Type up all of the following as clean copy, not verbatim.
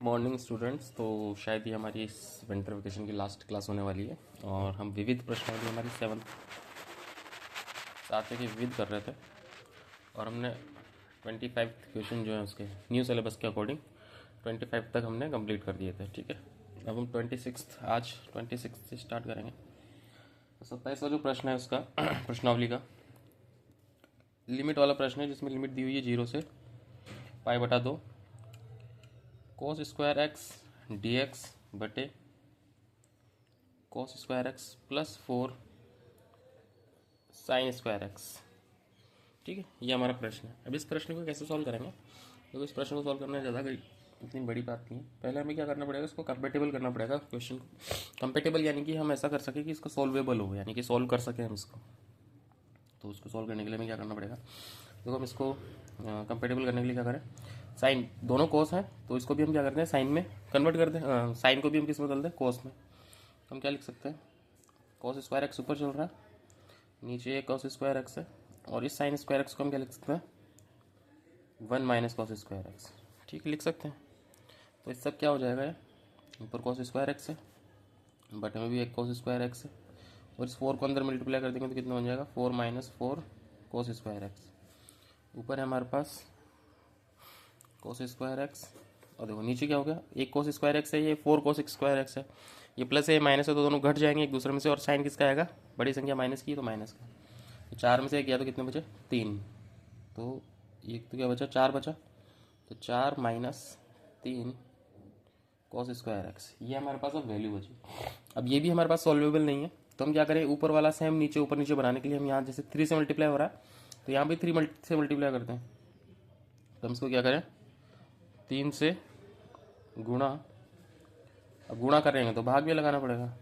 Morning students. तो शायद ये हमारी इस विंटर वेकेशन की लास्ट क्लास होने वाली है और हम विविध प्रश्नावली हमारी 7th सातवें की विविध कर रहे थे और हमने 25 क्वेश्चन जो है उसके न्यू सिलेबस के अकॉर्डिंग 25 तक हमने कंप्लीट कर दिए थे। ठीक है, अब हम 26 से स्टार्ट करेंगे। तो 27वां जो प्रश्न है उसका प्रश्नावली का लिमिट वाला प्रश्न है, जिसमें लिमिट दी हुई है 0 से π/2 cos square x D x बटे cos square x plus 4 sine square x. ठीक है, ये हमारा प्रश्न है। अब इस प्रश्न को कैसे सॉल्व करेंगे, क्योंकि इस प्रश्न को सॉल्व करना ज़्यादा इतनी बड़ी बात नहीं है। पहले हमें क्या करना पड़ेगा, इसको कंपेटेबल करना पड़ेगा क्वेश्चन को। कंपेटेबल यानी कि हम ऐसा कर सकें कि इसको सॉल्वेबल हो, यानी कि सॉल्व कर सकें हम इसको। तो उसको सॉल्व करने के लिए हमें क्या करना पड़ेगा, देखो हम इसको कंपेटेबल करने के लिए क्या करें, साइन दोनों कोस हैं तो इसको भी हम क्या करते हैं साइन में कन्वर्ट करते हैं। साइन को भी हम किस में बदलते हैं, कोस में। हम क्या लिख सकते हैं, कॉस स्क्वायर एक्स ऊपर चल रहा है, नीचे कॉस स्क्वायर एक्स है, और इस साइन स्क्वायर एक्स को हम क्या लिख सकते हैं, 1 माइनस कॉस स्क्वायर एक्स। ठीक है, लिख सकते हैं। तो इस सब क्या हो जाएगा, ये ऊपर कॉस स्क्वायर एक्स है, बटे में भी एक कॉस स्क्वायर एक्स है, और इस 4 को अंदर मल्टीप्लाई कर देंगे तो कितना बन जाएगा, 4 माइनस 4 कॉस स्क्वायर एक्स। ऊपर है हमारे पास कॉस स्क्वायर एक्स, और देखो नीचे क्या हो गया, एक कॉस स्क्वायर एक्स है, ये 4 कॉस स्क्वायर एक्स है, ये प्लस है माइनस है, तो दोनों घट जाएंगे एक दूसरे में से, और साइन किसका आएगा, बड़ी संख्या माइनस की तो माइनस का। तो 4 में से एक गया तो कितने बचे, 3। तो एक तो क्या बचा, 4 बचा, तो 4 माइनस 3 कॉस स्क्वायर एक्स, ये हमारे पास अब वैल्यू बची। अब ये भी हमारे पास सॉल्वेबल नहीं है, तो हम क्या करें, ऊपर वाला सेम नीचे ऊपर नीचे बनाने के लिए हम यहाँ जैसे 3 से मल्टीप्लाई हो रहा है तो यहाँ भी 3 से मल्टीप्लाई करते हैं। तो हम इसको क्या करें, 3 से गुणा, अब गुणा करेंगे तो भाग भी लगाना पड़ेगा,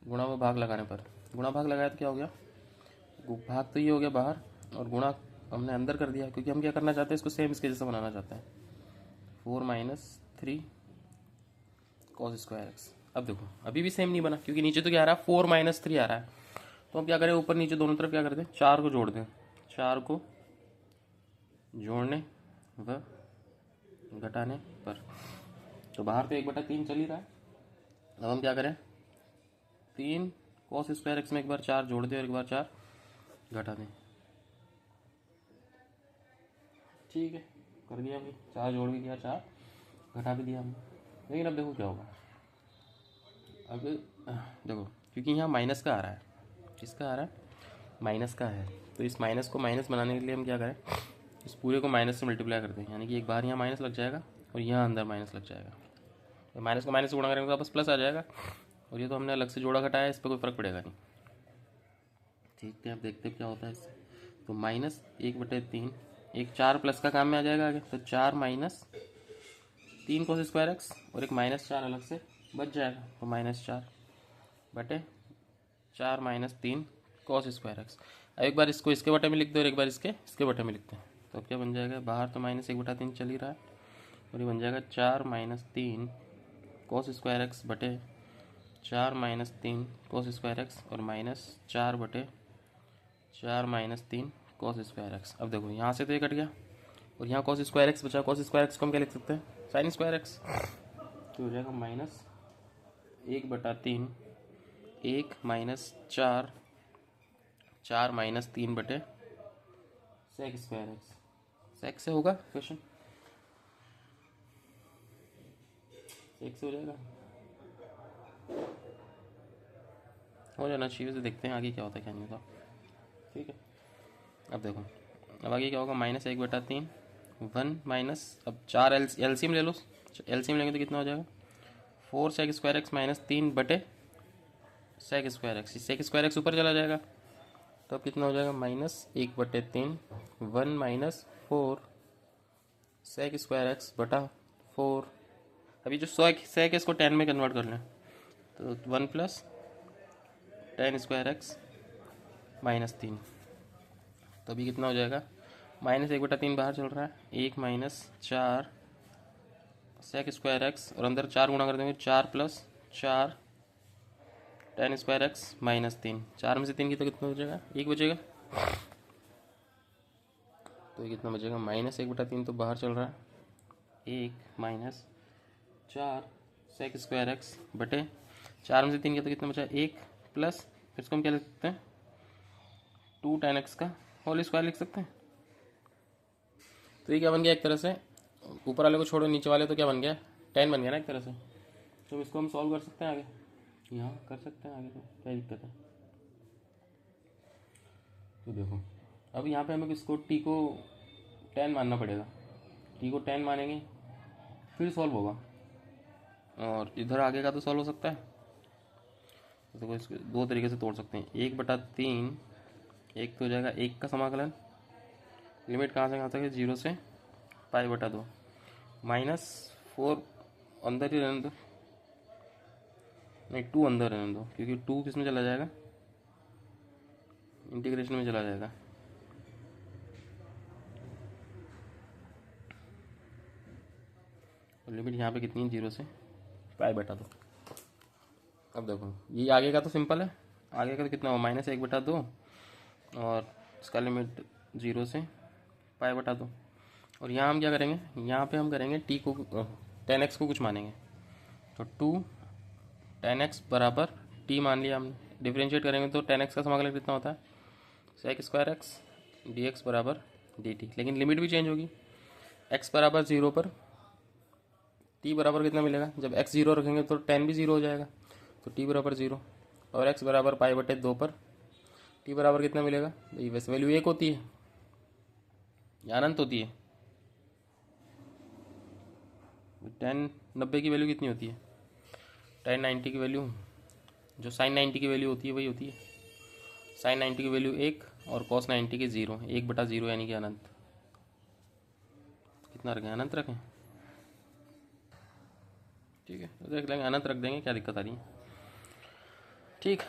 गुणा में भाग लगाने पर, गुणा भाग लगाया तो क्या हो गया, भाग तो ये हो गया बाहर, और गुणा हमने अंदर कर दिया, क्योंकि हम क्या करना चाहते हैं, इसको सेम इसके जैसा बनाना चाहते हैं। 4 माइनस 3 कॉस स्क्वायर एक्स। अब देखो अभी भी सेम नहीं बना, क्योंकि नीचे तो क्या आ रहा है, 4 माइनस 3 आ रहा है। तो हम क्या करें, ऊपर नीचे दोनों तरफ क्या करते हैं, 4 को जोड़ दें, 4 को जोड़ने व घटाने पर, तो बाहर तो 1/3 चल ही रहा है। अब हम क्या करें, 3 कॉस स्क्वायर एक्स में एक बार 4 जोड़ दें और एक बार 4 घटा दें। ठीक है, कर दिया अभी, 4 जोड़ भी दिया, 4 घटा भी दिया हमने। लेकिन अब देखो क्या होगा, अब देखो क्योंकि यहाँ माइनस का आ रहा है, किसका आ रहा है, माइनस का है, तो इस माइनस को माइनस बनाने के लिए हम क्या करें, इस पूरे को माइनस से मल्टीप्लाई करते हैं, यानी कि एक बार यहाँ माइनस लग जाएगा और यहाँ अंदर माइनस लग जाएगा। तो माइनस को माइनस से गुणा करेंगे तो वापस प्लस आ जाएगा, और ये तो हमने अलग से जोड़ा घटाया, इस पर कोई फर्क पड़ेगा नहीं। ठीक है, अब देखते हैं क्या होता है इससे। तो माइनस 1/3, एक 4 प्लस का काम में आ जाएगा आगे, तो 4 माइनस 3 कॉस स्क्वायर एक्स, और एक -4 अलग से बच जाएगा, तो -4 बटे 4 माइनस 3 कॉस स्क्वायर एक्स। अब एक बार इसको इसके बटे में लिख दो और एक बार इसके बटे में लिखते हैं, तो अब क्या बन जाएगा, बाहर तो -1/3 चल ही रहा है, और ये बन जाएगा 4 माइनस 3 कॉस स्क्वायर एक्स बटे 4 माइनस 3 कॉस स्क्वायर एक्स, और -4 बटे 4 माइनस 3 कॉस स्क्वायर एक्स। अब देखो यहाँ से तो ये कट गया, और यहाँ कॉस स्क्वायर एक्स बचा, कॉस स्क्वायर एक्स को हम क्या लिख सकते हैं, साइन स्क्वायर एक्स। तो हो जाएगा -1/3 1 माइनस 4 4 माइनस 3 बटे सेक स्क्वायर एक्स। सेक से होगा क्वेश्चन, सेक से हो जाएगा, हो जाना चाहिए। से देखते हैं आगे क्या होता है क्या नहीं होता। ठीक है, अब देखो अब आगे क्या होगा, -1/3 1 माइनस, अब 4 एलसीएम ले लो, एलसीएम लेंगे तो कितना हो जाएगा, 4 सेक स्क्वायर एक्स माइनस 3 बटे sec square x. Sec square x ऊपर चला जाएगा, तो अब कितना हो जाएगा, -1/3 1 माइनस 4 सेक स्क्वायर एक्स बटा 4। अभी जो सेक है इसको 10 में कन्वर्ट कर लें, तो 1 प्लस 10 स्क्वायर एक्स -3। तो अभी कितना हो जाएगा, -1/3 बाहर चल रहा है, 1 माइनस 4 सेक स्क्वायर एक्स, और अंदर 4 गुणा कर देंगे, 4 प्लस 4 10 स्क्वायर एक्स -3। 4 में से 3 की तो कितना बचेगा, 1 बचेगा, तो ये कितना बचेगा, -1/3 तो बाहर चल रहा है, 1 माइनस 4 सेक स्क्वायर एक्स बटे 4 में से 3 गया तो कितना बचा, 1 प्लस, फिर इसको हम क्या लिख सकते हैं, 2 tan x का होल स्क्वायर लिख सकते हैं। तो ये क्या बन गया, एक तरह से ऊपर वाले को छोड़ो नीचे वाले तो क्या बन गया, tan बन गया ना एक तरह से। तो इसको हम सॉल्व कर सकते हैं आगे, यहाँ कर सकते हैं आगे, तो क्या दिक्कत है। तो देखो अब यहाँ पे हमें किसको, t को tan मानना पड़ेगा, t को tan मानेंगे फिर सॉल्व होगा, और इधर आगे का तो सॉल्व हो सकता है। तो देखो इसको दो तरीके से तोड़ सकते हैं, 1/3, एक तो हो जाएगा 1 का समाकलन, लिमिट कहाँ से कहाँ तक है, 0 से π/2, -4 अंदर ही रहने दो, नहीं 2 अंदर रहने दो, क्योंकि 2 किस में चला जाएगा, इंटीग्रेशन में चला जाएगा। और लिमिट यहाँ पे कितनी है, 0 से π/2। अब देखो ये आगे का तो सिंपल है, आगे का तो कितना होगा, -1/2, और इसका लिमिट 0 से π/2। और यहाँ हम क्या करेंगे, यहाँ पे हम करेंगे t को tan x को कुछ मानेंगे, तो 2 tan x बराबर t मान लिया हमने, डिफ्रेंशिएट करेंगे तो tan x का समाकलन कितना होता है, sec स्क्वायर x dx बराबर dt, लेकिन लिमिट भी चेंज होगी, x बराबर 0 पर t बराबर कितना मिलेगा, जब x 0 रखेंगे तो tan भी 0 हो जाएगा, तो t बराबर 0, और x बराबर π/2 पर t बराबर कितना मिलेगा, भाई वैसे वैल्यू 1 होती है या अनंत होती है, tan 90 की वैल्यू कितनी होती है, tan 90 की वैल्यू, जो sin 90 की वैल्यू होती है वही होती है, sin 90 की वैल्यू 1 और cos 90 की 0, 1/0 यानी कि अनंत। कितना रखें, अनंत रखें, ठीक है, तो देख लेंगे, अनंत रख देंगे, क्या दिक्कत आ रही है। ठीक,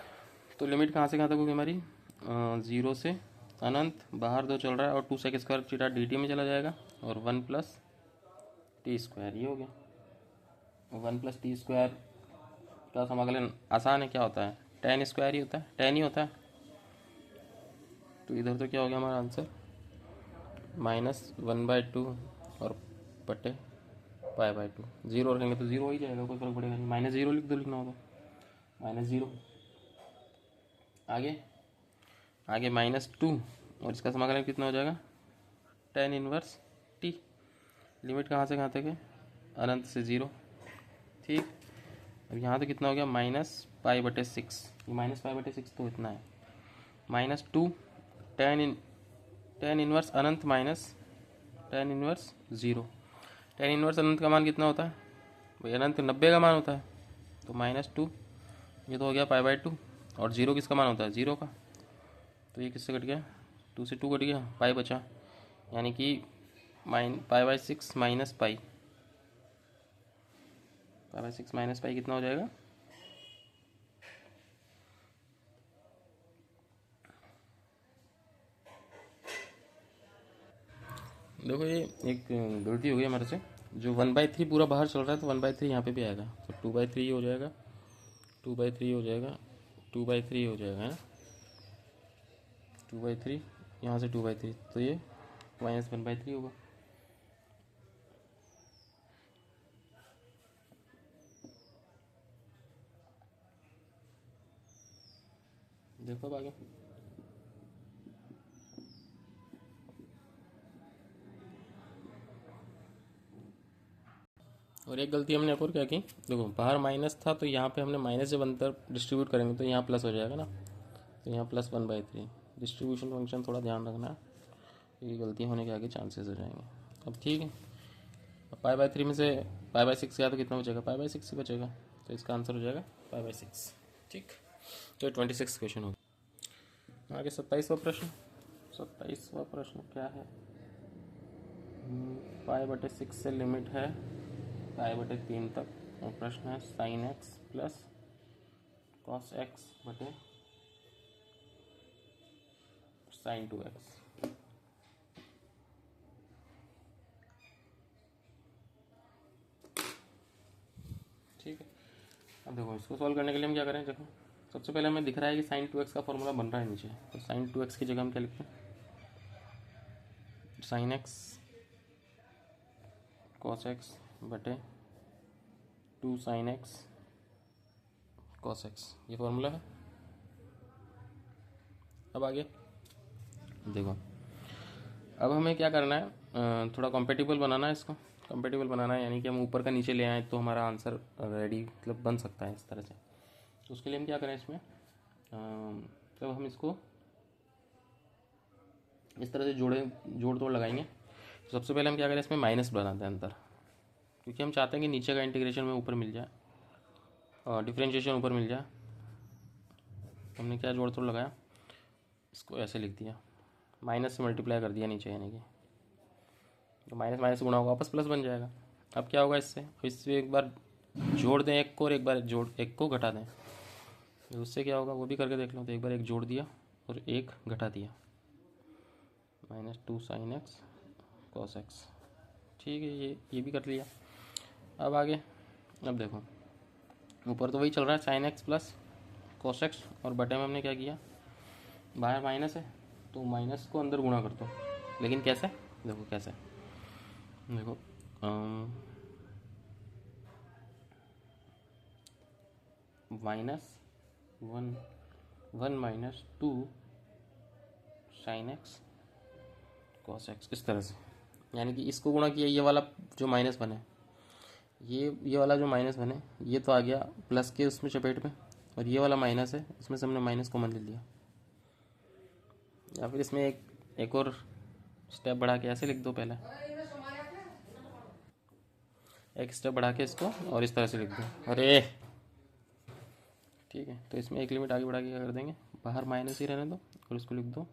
तो लिमिट कहाँ से कहाँ तक होगी हमारी, 0 से अनंत, बाहर 2 चल रहा है, और 2 sec स्क्वायर थीटा dt में चला जाएगा, और 1 + t², ये हो गया। 1 + t² का समाकलन आसान है, क्या होता है, tan स्क्वायर ही होता है, tan ही होता है। तो इधर तो क्या हो गया हमारा आंसर, -1/2 और बटे π/2, 0 रखेंगे तो 0 हो ही जाएगा, कोई फर्क पड़ेगा नहीं, -0 लिख दो, लिखना होगा -0। आगे आगे -2, और इसका समाकलन कितना हो जाएगा, tan इनवर्स t, लिमिट कहाँ से कहाँ तक है, अनंत से 0, ठीक। अब यहाँ तो कितना हो गया, -π/6, ये -π/6 तो इतना है, -2 tan इनवर्स अनंत minus tan inverse 0, tan inverse अनंत का मान कितना होता है भाई, अनंत 90 का मान होता है, तो -2, ये तो हो गया π/2, और 0 किसका मान होता है, 0 का, तो ये किससे कट गया, 2 से 2 कट गया, पाई बचा, यानी कि π/6 माइनस पाई, π/6 माइनस पाई कितना हो जाएगा, देखो ये एक गलती हो गई हमारे से, जो 1/3 पूरा बाहर चल रहा है, तो 1/3 यहाँ पे भी आएगा, तो 2/3 हो जाएगा, 2/3 हो जाएगा, 2/3 हो जाएगा, है 2/3, यहाँ से 2/3, तो ये -1/3 होगा। देखो अब आगे, और एक गलती हमने और क्या की, देखो बाहर माइनस था, तो यहाँ पे हमने माइनस जब अंतर डिस्ट्रीब्यूट करेंगे तो यहाँ प्लस हो जाएगा ना, तो यहाँ +1/3, डिस्ट्रीब्यूशन फंक्शन थोड़ा ध्यान रखना, ये गलती होने के आगे चांसेस हो जाएंगे। अब ठीक है, अब π/3 में से π/6 गया तो कितना बचेगा, π/6 ही बचेगा, तो इसका आंसर हो जाएगा π/6, ठीक। तो 26 क्वेश्चन होगा। आगे 27वां प्रश्न, 27वां प्रश्न क्या है, π/6 से लिमिट है π/3 तक, और प्रश्न है sin x + cos x बटे sin 2x। ठीक है, अब देखो इसको सॉल्व करने के लिए हम क्या करें, देखो सबसे पहले हमें दिख रहा है कि sin 2x का फॉर्मूला बन रहा है नीचे, तो sin 2x की जगह हम क्या लिखते हैं, sin x कॉस एक्स बटे 2 साइन एक्स कॉस एक्स, ये फॉर्मूला है। अब आगे देखो, अब हमें क्या करना है, थोड़ा कॉम्पेटिबल बनाना है इसको। कॉम्पेटिबल बनाना है यानी कि हम ऊपर का नीचे ले आए तो हमारा आंसर रेडी मतलब बन सकता है इस तरह से। तो उसके लिए हम क्या करें इसमें, जब हम इसको इस तरह से जोड़ तोड़ लगाएंगे तो सबसे पहले हम क्या करें, इसमें माइनस बनाते हैं अंदर, क्योंकि हम चाहते हैं कि नीचे का इंटीग्रेशन में ऊपर मिल जाए और डिफ्रेंशिएशन ऊपर मिल जाए। हमने क्या जोड़ तोड़ लगाया, इसको ऐसे लिख दिया, माइनस से मल्टीप्लाई कर दिया नीचे, यानी कि तो माइनस माइनस से गुणा होगा वापस प्लस बन जाएगा। अब क्या होगा इससे एक बार जोड़ दें एक को और एक बार एक को घटा दें, तो उससे क्या होगा वो भी करके देख लो। तो एक बार एक जोड़ दिया और एक घटा दिया, -2 sin x cos x, ठीक है, ये भी कर लिया। अब आगे, अब देखो ऊपर तो वही चल रहा है sin x plus cos x, और बटे में हमने क्या किया, बाहर माइनस है तो माइनस को अंदर गुणा कर दो। लेकिन कैसे, देखो कैसे, देखो -1 sin x cos x, इस तरह से, यानी कि इसको गुणा किया, ये वाला जो माइनस बने, ये वाला जो माइनस बने, ये तो आ गया प्लस के उसमें चपेट में, और ये वाला माइनस है, इसमें से हमने माइनस कॉमन ले लिया। या फिर इसमें एक और स्टेप बढ़ा के ऐसे लिख दो, पहले एक स्टेप बढ़ा के इसको और इस तरह से लिख दो, अरे ठीक है। तो इसमें एक लिमिट आगे बढ़ा के क्या कर देंगे, बाहर माइनस ही रहने दो और इसको लिख दो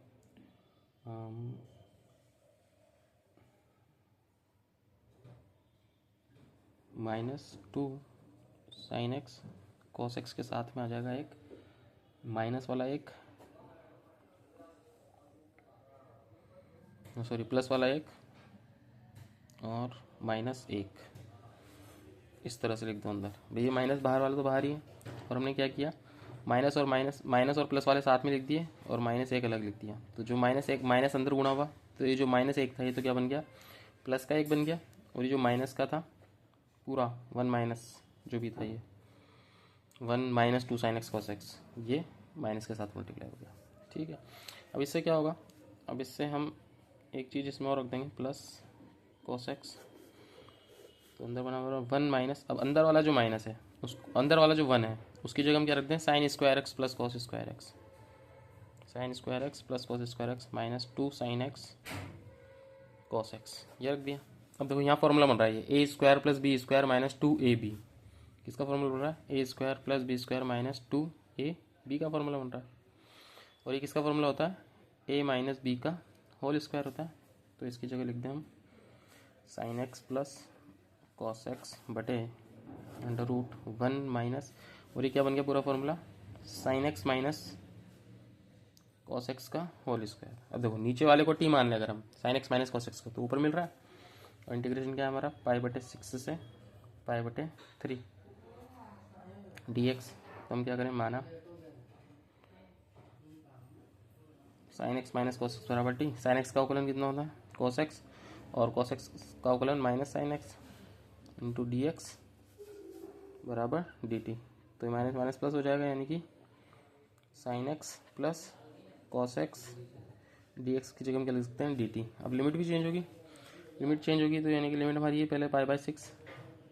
-2 sin x cos x के साथ में आ जाएगा एक माइनस वाला एक, सॉरी प्लस वाला एक, और -1, इस तरह से लिख दो अंदर। भैया माइनस बाहर वाला तो बाहर ही है, और हमने क्या किया, माइनस और प्लस वाले साथ में लिख दिए और -1 अलग लिख दिया। तो जो -1 माइनस अंदर गुणा हुआ, तो ये जो -1 था ये तो क्या बन गया, प्लस का 1 बन गया, और ये जो माइनस का था पूरा 1 माइनस जो भी था, ये 1 -2 sin x cos x, ये माइनस के साथ मल्टीप्लाई हो गया, ठीक है। अब इससे क्या होगा, अब इससे हम एक चीज़ इसमें और रख देंगे, प्लस cos x, तो अंदर बना हुआ 1 माइनस, अब अंदर वाला जो माइनस है उस अंदर वाला जो 1 है उसकी जगह हम क्या रख दें, sin square x plus cos square x, sin square x plus cos square x -2 sin x cos x, ये रख दिया। अब देखो यहाँ फॉर्मूला बन रहा है, ये a² plus B square -2ab, किसका फॉर्मूला बन रहा है, a² plus B square -2ab का फॉर्मूला बन रहा है। और ये किसका फॉर्मूला होता है, a माइनस बी का होल स्क्वायर होता है। तो इसकी जगह लिख दें हम sin x plus cos x बटे √1 माइनस, और ये क्या बन गया पूरा formula, sin x minus cos x का होल स्क्वायर। अब देखो नीचे वाले को t मान लें अगर हम, sin x minus cos x को, तो ऊपर मिल रहा है, और इंटीग्रेशन क्या है हमारा, π/6 से π/3 dx। तो हम क्या करें, माना sin x minus cos x बराबर t, sin x का अवकलन कितना होता है cos x, और cos x का अवकलन minus sin x into dx बराबर dt। तो ये माइनस माइनस प्लस हो जाएगा, यानी कि sin x plus cos x dx की जगह हम क्या लिख सकते हैं, dt। अब लिमिट भी चेंज होगी, लिमिट चेंज होगी तो यानी कि लिमिट हमारी है पहले π/6,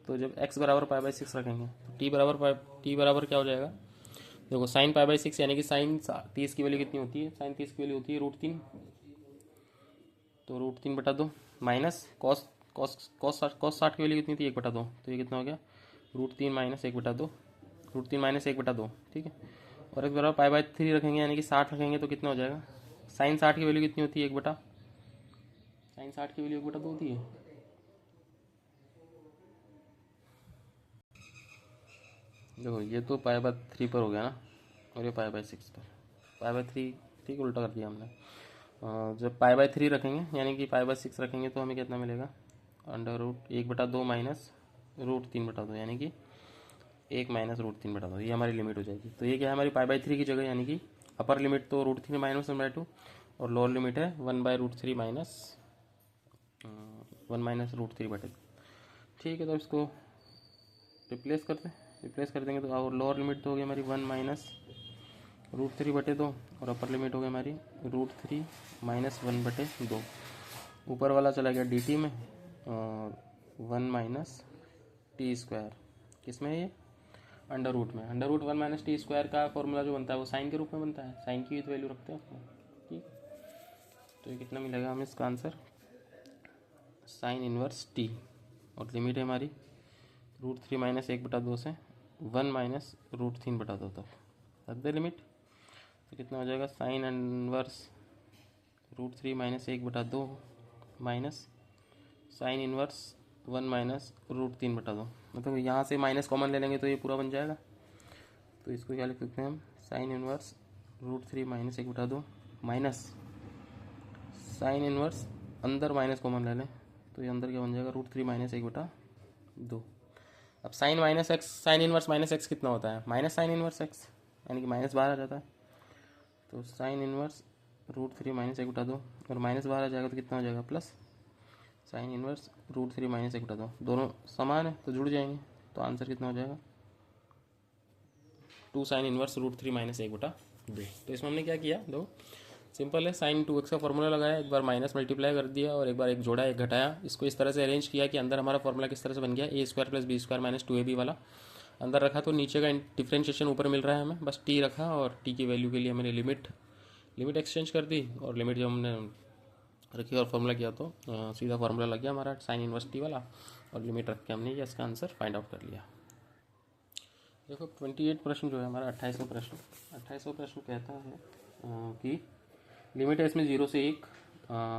तो जब x बराबर π/6 रखेंगे तो t बराबर क्या हो जाएगा, देखो sin π/6 यानी कि sin 30 की वैल्यू कितनी होती है, sin 30 की वैल्यू होती है √3, तो √3/2 माइनस cos 60 की वैल्यू कितनी थी, 1/2, तो ये कितना हो गया, √3 माइनस 1/2, √3 माइनस 1/2, ठीक है। और x बराबर π/3 रखेंगे यानी कि 60 रखेंगे तो कितना हो जाएगा, sin 60 की वैल्यू कितनी होती है, sin 60 की वैल्यू 1/2 होती है। देखो ये तो π/3 पर हो गया ना, और ये π/6 पर, π/3 ठीक उल्टा कर दिया हमने। जब π/3 रखेंगे यानी कि π/6 रखेंगे तो हमें कितना मिलेगा, √1/2 माइनस √3/2, यानी कि 1 माइनस √3/2, ये हमारी लिमिट हो जाएगी। तो ये क्या है हमारी π/3 की जगह, यानी कि अपर लिमिट तो √3 माइनस 1/2 और लोअर लिमिट है 1/√3 माइनस 1 माइनस √3/2। ठीक है, तो इसको रिप्लेस कर देंगे तो और लोअर लिमिट तो हो गई हमारी 1 माइनस √3/2 और अपर लिमिट हो गई हमारी √3 माइनस 1/2। ऊपर वाला चला गया dt में और 1 माइनस टी स्क्वायर किस में है ये अंडर रूट में। Under root 1 minus t square का फॉर्मूला जो बनता है वो साइन के रूप में बनता है, साइन की तो वैल्यू रखते हैं उसमें। ठीक, तो ये कितना मिलेगा हमें इसका आंसर साइन इनवर्स टी और लिमिट है हमारी √3 माइनस 1/2 से 1 माइनस √3/2 तक रख दे लिमिट। तो कितना हो जाएगा sine inverse √3 minus 1/2 minus sine inverse 1 minus √3/2। मतलब यहाँ से माइनस कॉमन ले लेंगे तो ये पूरा बन जाएगा। तो इसको क्या लिख सकते हैं हम sine inverse √3 minus 1/2 minus sine inverse अंदर माइनस कॉमन ले लें तो ये अंदर क्या बन जाएगा √3 माइनस 1/2। अब sine minus x sine inverse minus x कितना होता है माइनस साइन इनवर्स एक्स, यानी कि माइनस बाहर आ जाता है। तो साइन इनवर्स √3 माइनस 1/2 और माइनस बाहर आ जाएगा तो कितना हो जाएगा प्लस साइन इनवर्स √3 माइनस 1/2। दोनों समान है तो जुड़ जाएंगे, तो आंसर कितना हो जाएगा 2 साइन इनवर्स √3 माइनस 1/2। तो इसमें हमने क्या किया, दो सिंपल है, साइन 2x का फॉर्मूला लगाया, एक बार माइनस मल्टीप्लाई कर दिया और एक बार एक जोड़ा एक घटाया। इसको इस तरह से अरेंज किया कि अंदर हमारा फॉर्मूला किस तरह से बन गया a² + b² माइनस 2ab वाला अंदर रखा, तो नीचे का डिफ्रेंशिएशन ऊपर मिल रहा है हमें, बस t रखा और t की वैल्यू के लिए मैंने लिमिट एक्सचेंज कर दी और लिमिट जब हमने रखी और फॉर्मूला किया तो सीधा फार्मूला लग गया हमारा साइन इनवर्स टी वाला और लिमिट रख के हमने ये इसका आंसर फाइंड आउट कर लिया। देखो 28 प्रश्न जो है हमारा 28वां प्रश्न कहता है कि लिमिट है इसमें 0 से 1।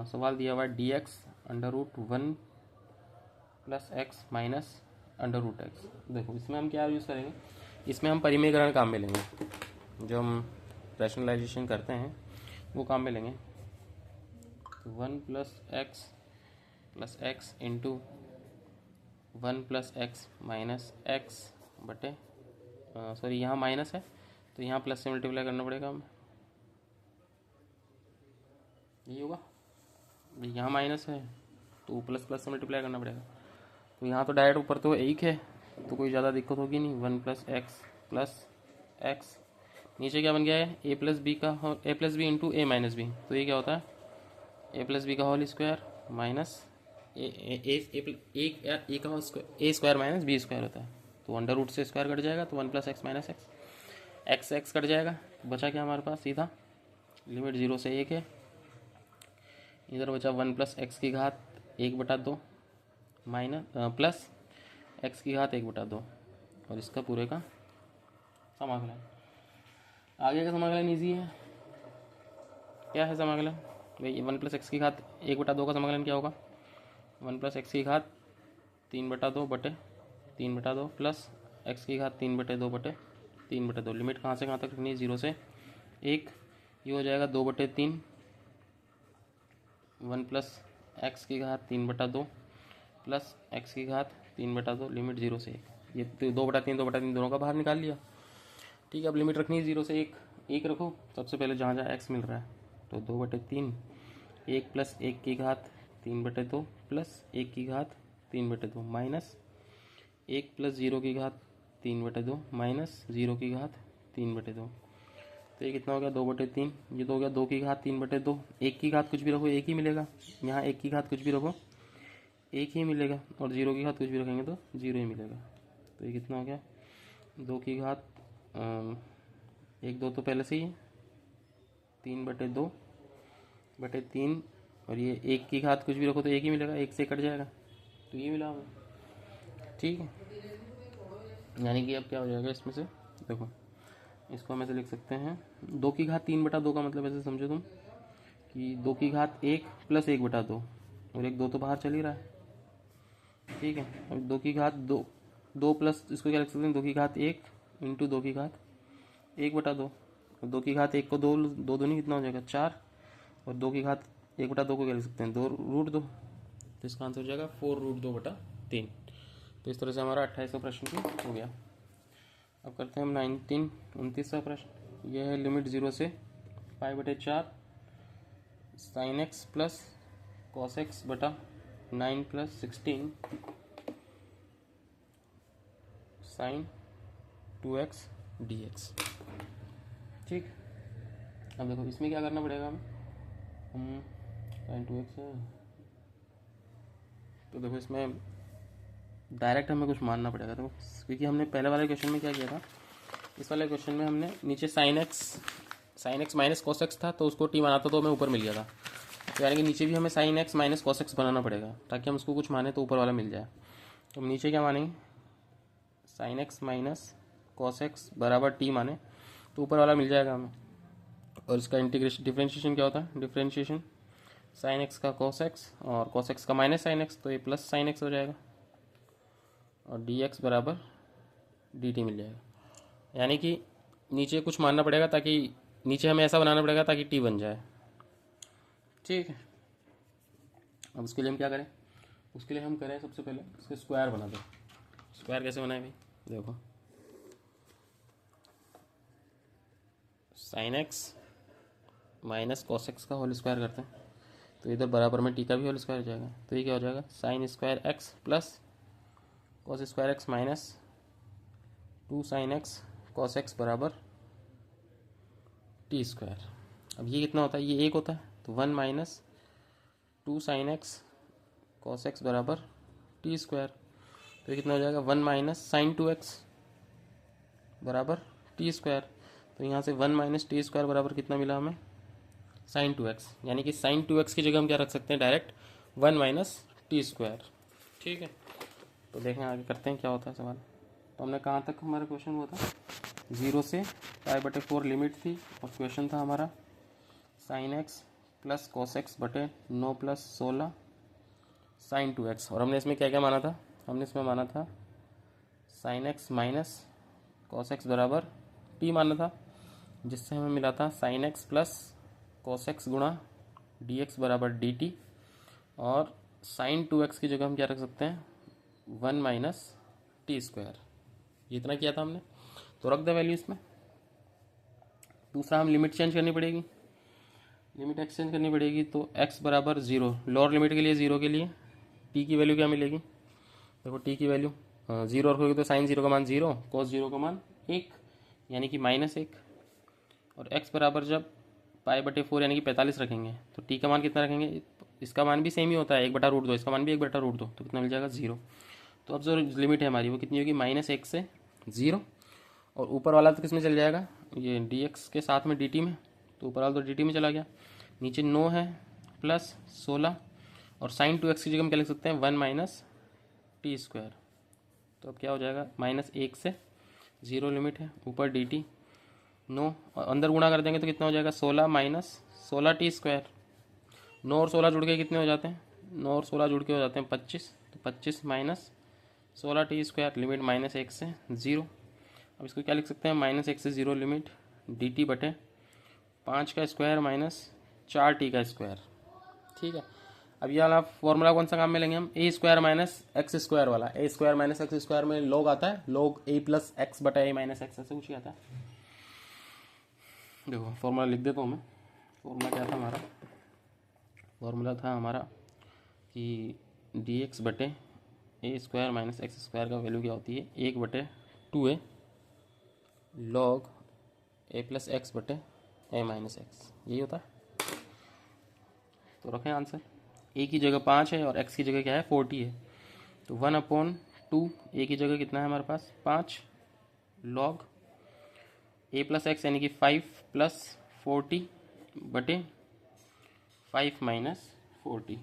सवाल दिया हुआ है dx √1 + x माइनस √x। देखो इसमें हम क्या यूज़ करेंगे, इसमें हम परिमेयकरण काम में लेंगे, जो हम रैशनलाइजेशन करते हैं वो काम में लेंगे। 1 + x into 1 + x minus x बटे सॉरी यहाँ माइनस है तो यहाँ प्लस से मल्टीप्लाई करना पड़ेगा हमें, यही होगा। यहाँ माइनस है तो प्लस से मल्टीप्लाई करना पड़ेगा, तो यहाँ तो डायरेक्ट ऊपर तो 1 है तो कोई ज़्यादा दिक्कत होगी नहीं। 1 + x नीचे क्या बन गया है a + b into a minus b, तो ये क्या होता है a + b का whole square minus a square minus b² होता है। तो अंडर रूट से स्क्वायर कट जाएगा तो 1 + x माइनस x कट जाएगा, तो बचा क्या हमारे पास सीधा लिमिट 0 से 1 है। इधर बचा 1 + x की घात 1/2 माइनस प्लस x की घात 1/2 और इसका पूरे का समाकलन। आगे का समाकलन ईजी है, क्या है समाकलन भाई 1 + x की घात 1/2 का समाकलन क्या होगा 1 + x की घात 3/2 बटे 3/2 प्लस x की घात 3/2 बटे 3/2। लिमिट कहाँ से कहाँ तक रखनी है 0 से 1, ये हो जाएगा 2/3 1 + x की घात 3/2 प्लस x की घात 3/2 लिमिट 0 से 1। ये 2/3 दोनों का बाहर निकाल लिया। ठीक है, अब लिमिट रखनी है 0 से 1 रखो। सबसे पहले जहाँ जहाँ x मिल रहा है तो 2/3 1 + 1 की घात 3/2 प्लस 1 की घात 3/2 माइनस 1 + 0 की घात 3/2 माइनस 0 की घात 3/2। तो ये कितना हो गया 2/3, ये तो हो गया 2 की घात 3/2। 1 की घात कुछ भी रखो 1 ही मिलेगा, यहाँ 1 की घात कुछ भी रखो 1 ही मिलेगा और 0 की घात कुछ भी रखेंगे तो 0 ही मिलेगा। तो ये कितना हो गया 2 की घात 1 2 तो पहले से ही है 3/2/3 और ये 1 की घात कुछ भी रखो तो 1 ही मिलेगा, 1 से कट जाएगा तो ये मिला हमें। ठीक है, यानी कि अब क्या हो जाएगा इसमें से, देखो इसको हम ऐसे लिख सकते हैं 2 की घात 3/2 का मतलब ऐसे समझो तुम कि 2 की घात 1 + 1/2 और 1 2 तो बाहर चल ही रहा है। ठीक है, अब 2 की घात 2 प्लस इसको क्या लिख सकते हैं 2 की घात 1 इंटू 2 की घात 1/2। 2 की घात 1 को 2 दूनी कितना हो जाएगा 4 और 2 की घात 1/2 को क्या लिख सकते हैं 2√2, तो इसका आंसर हो जाएगा 4√2/3। तो इस तरह से हमारा 28वां प्रश्न हो गया। अब करते हैं हम 29वां प्रश्न। यह है लिमिट 0 से π/4 sin x plus cos x बटा 9 + 16 साइन 2x dx। ठीक, अब देखो इसमें क्या करना पड़ेगा हम साइन 2x है, तो देखो इसमें डायरेक्ट हमें कुछ मानना पड़ेगा। देखो क्योंकि हमने पहले वाले क्वेश्चन में क्या किया था, इस वाले क्वेश्चन में हमने नीचे sign x minus cos x था, तो उसको टी माना था तो हमें ऊपर मिल गया था। तो यानी कि नीचे भी हमें sine x minus cos x बनाना पड़ेगा ताकि हम उसको कुछ माने तो ऊपर वाला मिल जाए। तो हम नीचे क्या मानेंगे, sign x minus cos x बराबर टी माने तो ऊपर वाला मिल जाएगा हमें। और इसका इंटीग्रेशन डिफ्रेंशिएशन क्या होता है, डिफ्रेंशिएशन साइन एक्स का कॉस एक्स और कॉस एक्स का माइनस साइन एक्स, तो ये प्लस साइन एक्स हो जाएगा और डी एक्स बराबर डी टी मिल जाएगा। यानी कि नीचे कुछ मानना पड़ेगा ताकि नीचे हमें ऐसा बनाना पड़ेगा ताकि टी बन जाए। ठीक है, अब उसके लिए हम क्या करें, उसके लिए हम करें सबसे पहले इसके स्क्वायर बना दें। स्क्वायर कैसे बनाए भाई, देखो sign x minus cos x का होल स्क्वायर करते हैं, तो इधर बराबर में टी का भी होल स्क्वायर हो जाएगा। तो ये क्या हो जाएगा, sine square x plus cos square x minus 2 sine x cos x बराबर टी स्क्वायर। अब ये कितना होता है, ये एक होता है, तो 1 minus 2 sine x cos x बराबर टी स्क्वायर। तो ये कितना हो जाएगा, 1 माइनस साइन 2x बराबर टी स्क्वायर। तो यहाँ से 1 माइनस टी स्क्वायर बराबर कितना मिला हमें, साइन 2x। यानी कि साइन 2x की जगह हम क्या रख सकते हैं, डायरेक्ट 1 माइनस टी स्क्वायर। ठीक है, तो देखें आगे करते हैं क्या होता है सवाल। तो हमने कहाँ तक हमारा क्वेश्चन हुआ था, 0 से π/4 लिमिट थी और क्वेश्चन था हमारा sine x plus cos x बटे 9 प्लस 16 साइन 2x। और हमने इसमें क्या क्या माना था, हमने इसमें माना था sign x minus cos x बराबर टी माना था, जिससे हमें मिला था sine x plus cos x गुणा डी एक्स बराबर डी टी। और साइन 2x की जगह हम क्या रख सकते हैं, 1 माइनस टी स्क्वायर। ये इतना किया था हमने, तो रख दे वैल्यू इसमें। दूसरा हम लिमिट चेंज करनी पड़ेगी, लिमिट एक्सचेंज करनी पड़ेगी। तो x बराबर 0, लोअर लिमिट के लिए 0 के लिए t की वैल्यू क्या मिलेगी, देखो t की वैल्यू 0 रखोगे तो साइन 0 का मान 0, कॉस 0 का मान 1 यानी कि -1। और x बराबर जब π/4 यानी कि 45 रखेंगे तो t का मान कितना रखेंगे, इसका मान भी सेम ही होता है, 1/√2, इसका मान भी 1/√2, तो कितना मिल जाएगा 0। तो अब जो लिमिट है हमारी वो कितनी होगी, -1 से 0। और ऊपर वाला तो किस में चल जाएगा, ये dx के साथ में dt में, तो ऊपर वाला तो dt में चला गया। नीचे 9 है प्लस 16 और साइन 2x की जगह हम क्या लिख सकते हैं, 1 माइनस टी स्क्वायर। तो अब क्या हो जाएगा, -1 से 0 लिमिट है, ऊपर dt 9 और अंदर गुणा कर देंगे तो कितना हो जाएगा, 16 माइनस 16 टी स्क्वायर। 9 और 16 जुड़ के कितने हो जाते हैं, 9 और 16 जुड़ के हो जाते हैं 25, तो 25 माइनस 16 टी स्क्वायर, लिमिट -1 से 0। अब इसको क्या लिख सकते हैं, -1 से 0 लिमिट डी टी बटे 5 का स्क्वायर माइनस 4 टी का स्क्वायर। ठीक है, अब ये वाला फॉर्मूला कौन सा काम में लेंगे हम, ए स्क्वायर माइनस एक्स स्क्वायर वाला। ए स्क्वायर माइनस एक्स स्क्वायर में लॉग आता है, लॉग ए प्लस एक्स बटा ए माइनस एक्स, ऐसे कुछ आता है। देखो फॉर्मूला लिख देता हूँ मैं। फॉर्मूला क्या था हमारा, फॉर्मूला था हमारा कि डी एक्स बटे ए स्क्वायर माइनस एक्स स्क्वायर का वैल्यू क्या होती है, 1/2a लॉग ए प्लस एक्स बटे ए माइनस एक्स, यही होता है। तो रखें आंसर, ए की जगह 5 है और एक्स की जगह क्या है, 40 है, तो 1/2, ए की जगह कितना है हमारे पास 5 लॉग ए प्लस एक्स यानी कि 5 प्लस 40 बटे 5 माइनस 40।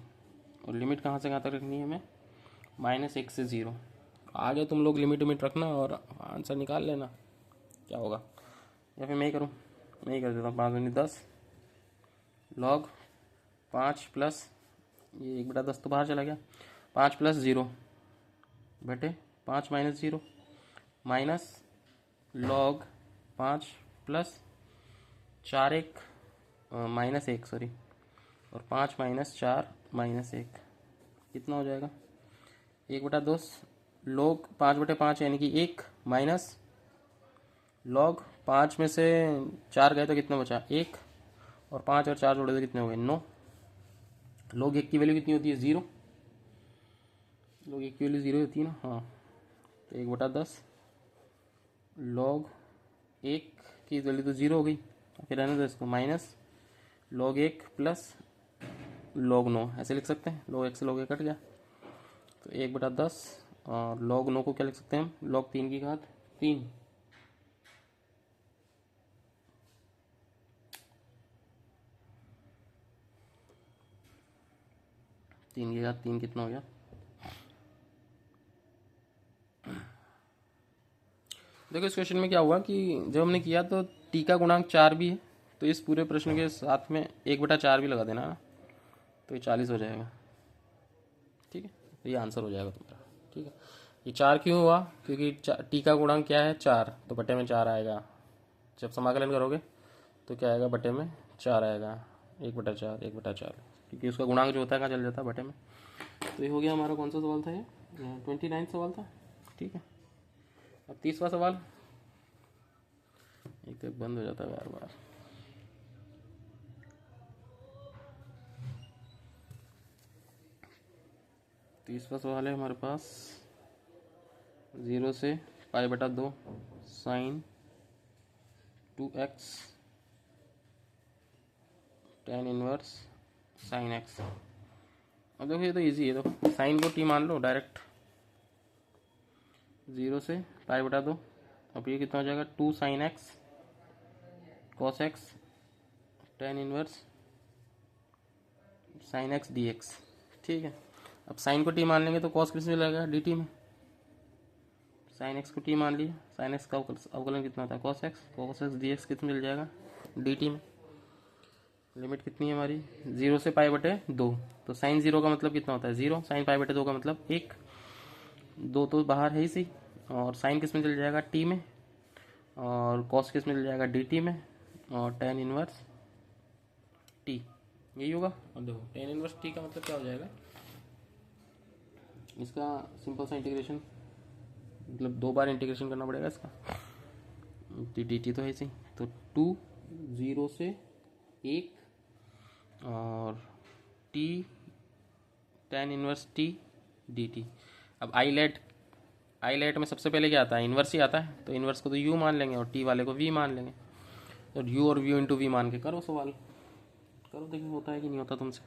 और लिमिट कहाँ से कहाँ तक रखनी है हमें, -1 से 0। आगे तुम लोग लिमिट रखना और आंसर निकाल लेना क्या होगा, या फिर मैं ही करूँ, मैं ही कर देता हूँ। 5 दूनी 10 लॉग 5 प्लस ये 1/10 तो बाहर चला गया, 5 प्लस 0 बटे 5 minus 0 minus log 5 plus 4 -1 sorry, और 5 माइनस 4 -1 कितना हो जाएगा, 1/2 लॉग 5/5 यानी कि 1 माइनस लॉग 5 में से 4 गए तो कितना बचा 1, और 5 और 4 जोड़े तो कितने हो गए 9। लॉग 1 की वैल्यू कितनी होती है 0, लॉग 1 की वैल्यू 0 होती है ना, हाँ। तो 1/10 लॉग 1 की वैल्यू तो 0 हो गई, फिर रहने दो इसको, माइनस log 1 प्लस log 9, ऐसे लिख सकते हैं। log 1 से log 1 कट गया तो 1/10, और log 9 को क्या लिख सकते हैं हम, log 3 की घात 3। तीन की घात 3 कितना हो गया, देखो इस क्वेश्चन में क्या हुआ कि जब हमने किया तो टी का गुणांक 4 भी है, तो इस पूरे प्रश्न के साथ में 1/4 भी लगा देना है ना, तो ये 40 हो जाएगा। ठीक है, तो ये आंसर हो जाएगा तुम्हारा। ठीक है, ये 4 क्यों हुआ, क्योंकि टी का गुणांक क्या है 4, तो बटे में 4 आएगा। जब समाकलन करोगे तो क्या आएगा, बटे में 4 आएगा, 1/4, 1/4, क्योंकि उसका गुणांक जो होता है कहाँ चल जाता है, बटे में। तो ये हो गया हमारा, कौन सा सवाल था ये, 29 सवाल था। ठीक है, अब 30वां सवाल, एक तो बंद हो जाता है बार बार। तीसरा सवाल है हमारे पास, 0 से π/2 साइन 2x tan inverse sine x। अब देखो ये तो इजी है, तो साइन को t मान लो डायरेक्ट, 0 से π/2, अब ये कितना हो जाएगा, 2 sin x cos x tan inverse sine x dx। ठीक है, अब साइन को t मान लेंगे तो cos किस में लगेगा, dt में। साइन x को t मान लिया, साइन x का अवकलन कितना था, cos x dx कितना मिल जाएगा, dt में। लिमिट कितनी है हमारी, 0 से π/2, तो साइन 0 का मतलब कितना होता है 0, साइन π/2 का मतलब 1, 2 तो बाहर है ही सही, और साइन किस में चल जाएगा, t में, और cos किस में चल जाएगा, dt में, और tan इनवर्स t, यही होगा। और देखो tan इनवर्स t का मतलब क्या हो जाएगा, इसका सिंपल सा इंटीग्रेशन, मतलब 2 बार इंटीग्रेशन करना पड़ेगा इसका, dt तो है सही, तो 2 0 से 1 और t tan inverse t dt। अब आईलेट में सबसे पहले क्या आता है, इन्वर्स ही आता है, तो इन्वर्स को तो u मान लेंगे और t वाले को v मान लेंगे, और u और v इंटू v मान के करो सवाल, करो देखिए होता है कि नहीं होता तुमसे।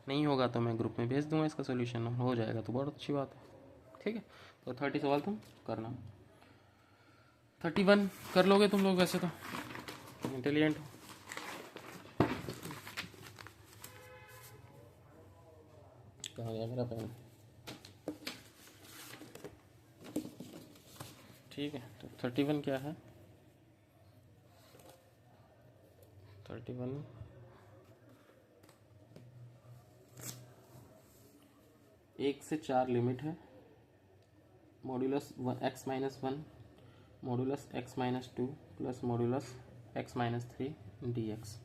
नहीं होगा तो मैं ग्रुप में भेज दूंगा इसका सोल्यूशन, हो जाएगा तो बहुत अच्छी बात है। ठीक है, तो 30 सवाल तुम करना, 31 कर लोगे तुम लोग, वैसे तो इंटेलिजेंट हो। कहाँ गया मेरा पेन, ठीक है, तो 31 क्या है, 31 1 से 4 लिमिट है, modulus x-1 modulus x-2 plus modulus x-3 dx।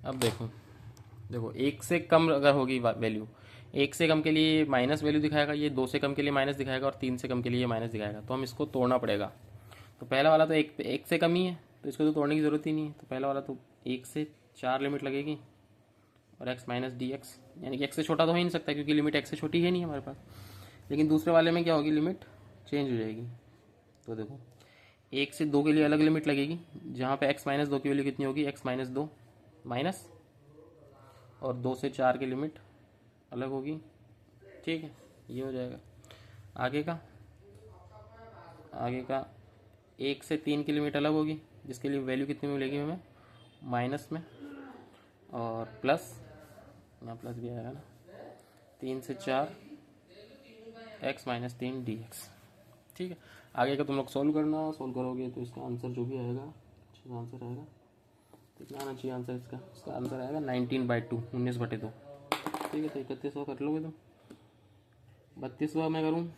अब देखो 1 से कम अगर होगी वैल्यू, 1 से कम के लिए माइनस वैल्यू दिखाएगा ये, 2 से कम के लिए माइनस दिखाएगा, और 3 से कम के लिए माइनस दिखाएगा, तो हम इसको तोड़ना पड़ेगा। तो पहला वाला तो एक से कम ही है, तो इसको तो तोड़ने की ज़रूरत ही नहीं है, तो पहला वाला तो 1 से 4 लिमिट लगेगी, और x-dx, यानी कि x से छोटा तो हो ही नहीं सकता, क्योंकि लिमिट x से छोटी है नहीं हमारे पास। लेकिन दूसरे वाले में क्या होगी, लिमिट चेंज हो जाएगी। तो देखो 1 से 2 के लिए अलग लिमिट लगेगी, जहाँ पे x-2 की वैल्यू कितनी होगी, x-2 माइनस, और 2 से 4 की लिमिट अलग होगी। ठीक है, ये हो जाएगा। आगे का 1 से 3 की लिमिट अलग होगी, जिसके लिए वैल्यू कितनी मिलेगी हमें, माइनस में, और प्लस, यहाँ प्लस भी आएगा ना, 3 से 4 x-3 dx। ठीक है, आगे का तुम लोग सॉल्व करना, सॉल्व करोगे तो इसका आंसर जो भी आएगा, अच्छा आंसर आएगा, कितना आना चाहिए आंसर इसका आंसर आएगा 19/2, 19/2। ठीक है, तो 31वां कर लोगे तुम। 32वां मैं करूँ,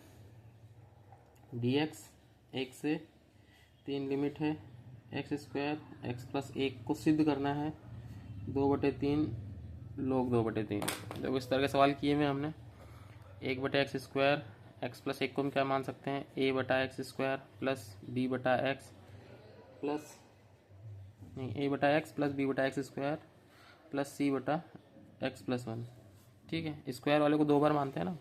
dx 1 से 3 लिमिट है, x² x+1 को सिद्ध करना है, 2/3 log 2/3। देखो इस तरह के सवाल किए हुए हमने, 1/x² x+1 को हम क्या मान सकते हैं, a/x² प्लस b/x प्लस नहीं a/x plus b/x² plus c/x+1। ठीक है, स्क्वायर वाले को 2 बार मानते हैं ना,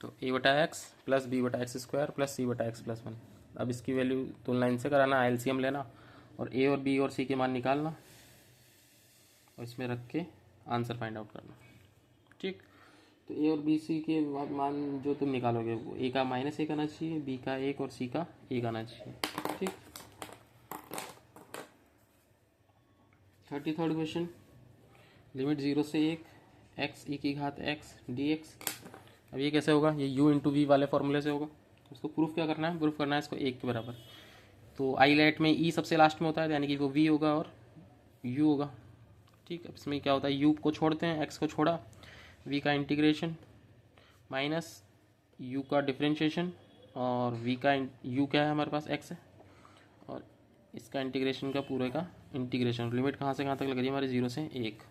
तो a/x plus b/x² plus c/x+1। अब इसकी वैल्यू तुलना इनसे कराना, एलसीएम लेना और ए और बी और सी के मान निकालना और इसमें रख के आंसर फाइंड आउट करना। ठीक, तो ए और बी सी के मान जो तुम निकालोगे वो ए का -1 आना चाहिए, बी का 1 और सी का 1 आना चाहिए। ठीक, 33rd क्वेश्चन, लिमिट 0 से 1 एक्स ई की घात x dx। अब ये कैसे होगा, ये u इंटू वी वाले फॉर्मूले से होगा। उसको प्रूफ क्या करना है, प्रूफ करना है इसको 1 के बराबर। तो आई लेट में ई सबसे लास्ट में होता है, यानी कि वो v होगा और u होगा। ठीक, अब इसमें क्या होता है, u को छोड़ते हैं, x को छोड़ा, v का इंटीग्रेशन माइनस u का डिफ्रेंशिएशन और v का u क्या है हमारे पास x है, और इसका इंटीग्रेशन का पूरे का इंटीग्रेशन। लिमिट कहाँ से कहाँ तक लग रही है हमारी, 0 से 1।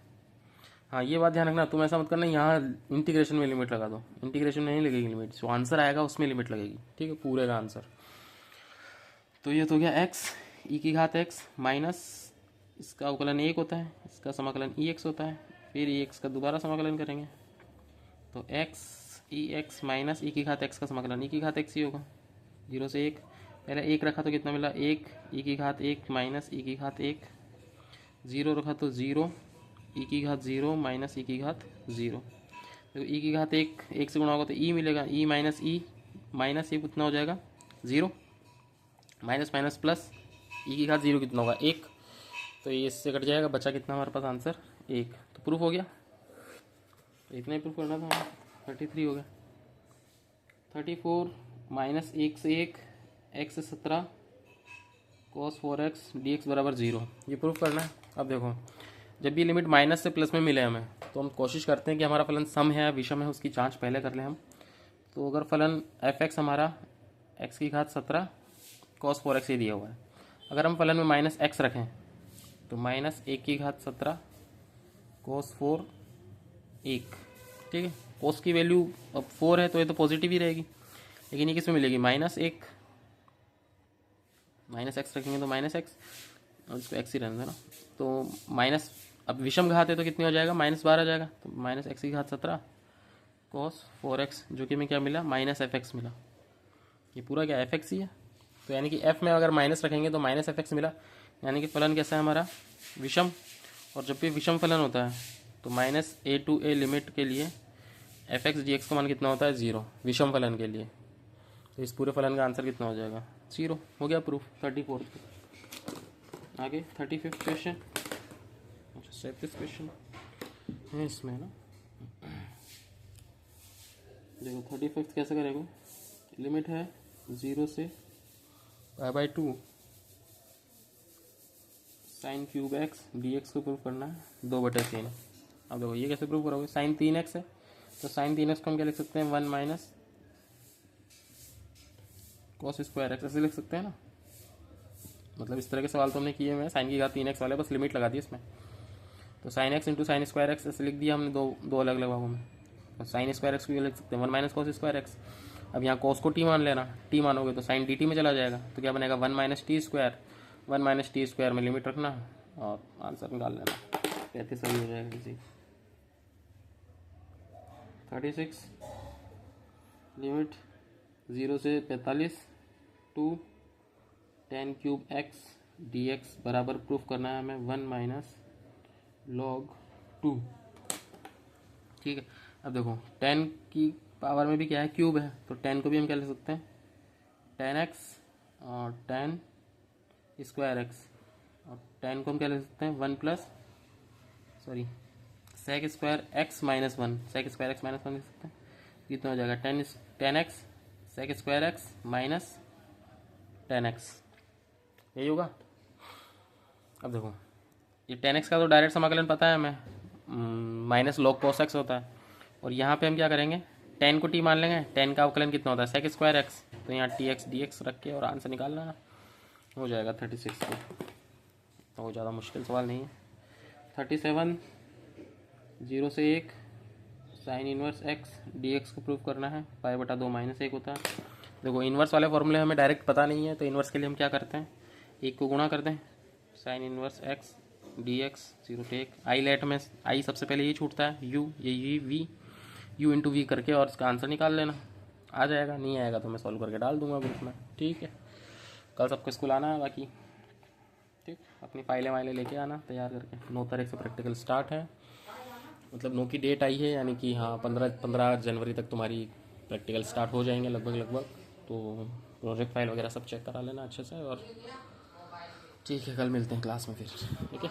हाँ, ये बात ध्यान रखना, तुम ऐसा मत करना यहाँ इंटीग्रेशन में लिमिट लगा दो, इंटीग्रेशन में नहीं लगेगी लिमिट, जो आंसर आएगा उसमें लिमिट लगेगी। ठीक है, पूरे का आंसर। तो ये तो गया x ई की घात x माइनस इसका अवकलन 1 होता है, इसका समाकलन ई एक्स होता है, फिर ई एक्स का दोबारा समाकलन करेंगे तो x ई एक्स माइनस ई की घात x का समाकलन ई की घात x ही होगा। 0 से 1, पहले 1 रखा तो कितना मिला, 1 ई की घात 1 माइनस ई की घात 1, 0 रखा तो 0 ई की घात 0 माइनस ई की घात 0। तो ई की घात 1 से गुणा होगा तो ई मिलेगा, ई माइनस ये कितना हो जाएगा 0, माइनस माइनस प्लस, ई की घात 0 कितना होगा 1, तो ये इससे कट जाएगा, बचा कितना हमारे पास आंसर 1। तो प्रूफ हो गया, तो इतना ही प्रूफ करना था हमें। 33 हो गया। 34 माइनस 1 से 1 x से 17 cos 4x dx बराबर 0, ये प्रूफ करना है। अब देखो, जब भी लिमिट माइनस से प्लस में मिले हमें, तो हम कोशिश करते हैं कि हमारा फलन सम है या विषम है, उसकी जांच पहले कर लें हम। तो अगर फलन f(x) हमारा x की घात 17 cos 4x ही दिया हुआ है, अगर हम फलन में माइनस x रखें तो माइनस 1 की घात 17 cos 4 1। ठीक है, cos की वैल्यू अब 4 है तो ये तो पॉजिटिव ही रहेगी, लेकिन ये किस में मिलेगी, -1, माइनस एक्स रखेंगे तो -x और इसको x ही रहने देना। तो माइनस, अब विषम घात है तो कितनी हो जाएगा, -12 आ जाएगा, तो -x की घात 17 cos 4x, जो कि हमें क्या मिला, -fx मिला। ये पूरा क्या fx ही है, तो यानी कि f में अगर माइनस रखेंगे तो -fx मिला, यानी कि फलन कैसा है हमारा, विषम। और जब भी विषम फलन होता है तो -a to a लिमिट के लिए fx dx का मान कितना होता है, 0, विषम फलन के लिए। तो इस पूरे फलन का आंसर कितना हो जाएगा, 0 हो गया प्रूफ। 34 आगे 35th क्वेश्चन, अच्छा 37 क्वेश्चन है इसमें ना। देखो 35th कैसे करेंगे, लिमिट है 0 से π/2 sin क्यूब x dx को प्रूव करना है 2/3। अब देखो ये कैसे प्रूव करोगे, sin 3x है तो sin 3x को हम क्या लिख सकते हैं, 1 माइनस cos स्क्वायर x ऐसे लिख सकते हैं ना। मतलब इस तरह के सवाल तो हमने किए हुए हैं, साइन की घात 3x वाले, बस लिमिट लगा दी इसमें। तो sin x into sine square x ऐसे लिख दिया हमने दो अलग अलग भागों में। तो साइन स्क्वायर x को लिख सकते हैं 1 माइनस cos स्क्वायर x। अब यहाँ cos को t मान लेना, t मानोगे तो sin dt में चला जाएगा, तो क्या बनेगा 1 minus t square, 1 minus t square में लिमिट रखना और आंसर निकाल लेना, कहते सही हो जाएगा किसी। 36 लिमिट 0 से 45 to tan cube x dx बराबर प्रूफ करना है हमें 1 माइनस log 2। ठीक है, अब देखो tan की पावर में भी क्या है, क्यूब है, तो tan को भी हम क्या लिख सकते हैं, tan x और tan स्क्वायर x, और tan को हम क्या लिख सकते हैं, 1 plus sec square x minus 1, sec square x minus 1 लिख सकते हैं। कितना हो जाएगा, tan x sec square x minus tan x, यही होगा। अब देखो ये tan x का तो डायरेक्ट समाकलन पता है हमें, माइनस log cos x होता है, और यहाँ पे हम क्या करेंगे, tan को t मान लेंगे, tan का अवकलन कितना होता है, sec स्क्वायर x, तो यहाँ tx dx रख के और आंसर निकाल लेना, हो जाएगा 36 को। तो ज़्यादा मुश्किल सवाल नहीं है। 37 0 से 1 साइन इनवर्स x dx को प्रूव करना है, π/2 -1 होता है। देखो इन्वर्स वाले फॉर्मूले हमें डायरेक्ट पता नहीं है, तो इन्वर्स के लिए हम क्या करते हैं, 1 को गुणा करते हैं, साइन इनवर्स x dx 0 से 1, आई लेट में आई सबसे पहले ये छूटता है, u ये v, u इंटू वी करके और इसका आंसर निकाल लेना, आ जाएगा, नहीं आएगा तो मैं सॉल्व करके डाल दूंगा ग्रुप में। ठीक है, कल सबको स्कूल आना है बाकी, ठीक। अपनी फाइलें वाइलें लेके आना तैयार करके। 9 तारीख से प्रैक्टिकल स्टार्ट है, मतलब 9 की डेट आई है, यानी कि हाँ 15 जनवरी तक तुम्हारी प्रैक्टिकल स्टार्ट हो जाएंगे लगभग। तो प्रोजेक्ट फाइल वगैरह सब चेक करा लेना अच्छे से, और ठीक है कल मिलते हैं क्लास में फिर, ठीक है।